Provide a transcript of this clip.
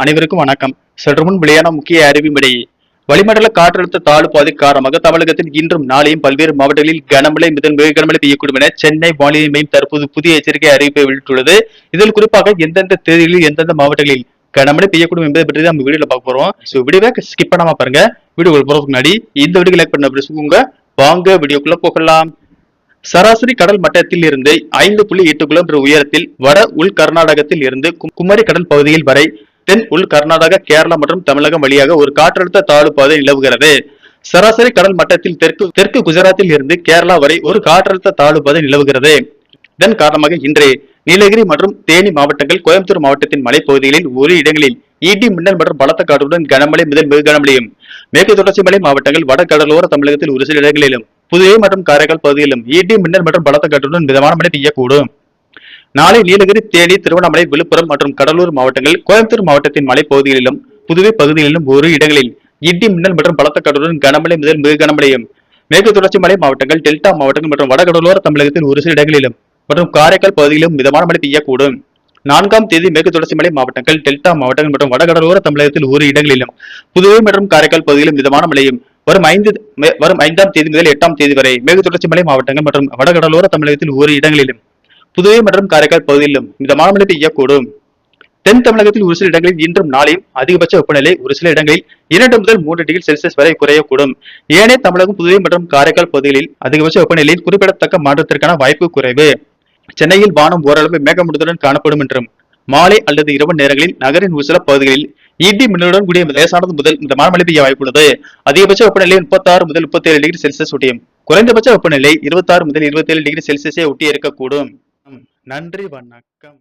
அனைவருக்கும் வணக்கம். சற்று முன் வெளியான முக்கிய அறிவிப்படி வளிமண்டல காற்றழுத்த தாழ்வு பாதை காரணமாக தமிழகத்தில் இன்றும் நாளையும் பல்வேறு மாவட்டங்களில் கனமழை முதல் மிக கனமழை பெய்யக்கூடும் என சென்னை வானிலை மையம் தற்போது புதிய எச்சரிக்கை அறிவிப்பை வெளியிட்டுள்ளது. இதில் குறிப்பாக எந்தெந்த தேதிகளில் எந்தெந்த மாவட்டங்களில் கனமழை பெய்யக்கூடும் என்பதை பற்றி நம்ம வீடியோல பார்க்க போறோம். வீடியோவை ஸ்கிப் பண்ணாம பாருங்க. வீடியோ போறதுக்கு முன்னாடி இந்த வீடியோ லைக் பண்ண பேசுங்க. வாங்க வீடியோக்குள்ள போகலாம். சராசரி கடல் மட்டத்தில் இருந்து 5.8 கிலோமீட்டர் உயரத்தில் வட உள் கர்நாடகத்தில் இருந்து குமரி கடல் பகுதியில் வரை தென் உள் கர்நாடகா, கேரளா மற்றும் தமிழகம் வழியாக ஒரு காற்றழுத்த தாழ்வு பாதை நிலவுகிறது. சராசரி கடல் மட்டத்தில் தெற்கு குஜராத்தில் இருந்து கேரளா வரை ஒரு காற்றழுத்த தாழ்வு பாதை நிலவுகிறது. இதன் காரணமாக இன்று நீலகிரி மற்றும் தேனி மாவட்டங்கள், கோயம்புத்தூர் மாவட்டத்தின் மலைப்பகுதிகளில் ஒரு இடங்களில் இடி மின்னல் மற்றும் பலத்த காற்றுடன் கனமழை முதல் மிக கனமழையும், மேற்கு தொடர்ச்சி மலை மாவட்டங்கள், வட கடலோர தமிழகத்தில் ஒரு சில இடங்களிலும், புதுவை மற்றும் காரைக்கால் பகுதியிலும் இடி மின்னல் மற்றும் பலத்த காற்றுடன் மிதமான மழை பெய்யக்கூடும். நாளை நீலகிரி, தேனி, திருவண்ணாமலை, விழுப்புரம் மற்றும் கடலூர் மாவட்டங்கள், கோயம்புத்தூர் மாவட்டத்தின் மலைப்பகுதிகளிலும், புதுவை பகுதிகளிலும் ஒரு இடங்களில் இடி மின்னல் மற்றும் பலத்த காற்றுடன் கனமழை முதல் மிக கனமழையும், மேற்கு தொடர்ச்சி மலை மாவட்டங்கள், டெல்டா மாவட்டங்கள் மற்றும் வடகடலோர தமிழகத்தில் ஒரு சில இடங்களிலும் மற்றும் காரைக்கால் பகுதியிலும் மிதமான மழை பெய்யக்கூடும். 4ஆம் தேதி மேற்கு தொடர்ச்சி மலை மாவட்டங்கள், டெல்டா மாவட்டங்கள் மற்றும் வடகடலோர தமிழகத்தில் ஒரு இடங்களிலும், புதுவை மற்றும் காரைக்கால் பகுதியிலும் மிதமான மழையும், வரும் 5ஆம் தேதி முதல் 8ஆம் தேதி வரை மேற்கு தொடர்ச்சி மலை மாவட்டங்கள் மற்றும் வடகடலோர தமிழகத்தில் ஒரு இடங்களிலும், புதுவை மற்றும் காரைக்கால் பகுதியிலும் மிதமான மழை பெய்யக்கூடும். தென் தமிழகத்தில் ஒரு சில இடங்களில் இன்றும் நாளையும் அதிகபட்ச வெப்பநிலை ஒரு சில இடங்களில் 2 முதல் 3 டிகிரி செல்சியஸ் வரை குறையக்கூடும். ஏனைய தமிழகம், புதுவை மற்றும் காரைக்கால் பகுதிகளில் அதிகபட்ச வெப்பநிலையில் குறிப்பிடத்தக்க மாற்றத்திற்கான வாய்ப்பு குறைவு. சென்னையில் வானம் ஓரளவு மேகமூட்டத்துடன் காணப்படும் என்றும், மாலை அல்லது இரவு நேரங்களில் நகரின் ஒரு சில பகுதிகளில் இடி மின்னலுடன் கூடிய லேசானது முதல் மிதமான மழை பெய்ய வாய்ப்புள்ளது. அதிகபட்ச வெப்பநிலை 36 முதல் 37 டிகிரி செல்சியஸ் ஒட்டியும், குறைந்தபட்ச வெப்பநிலை 26 முதல் 27 டிகிரி செல்சியஸை ஒட்டி இருக்கக்கூடும். நன்றி, வணக்கம்.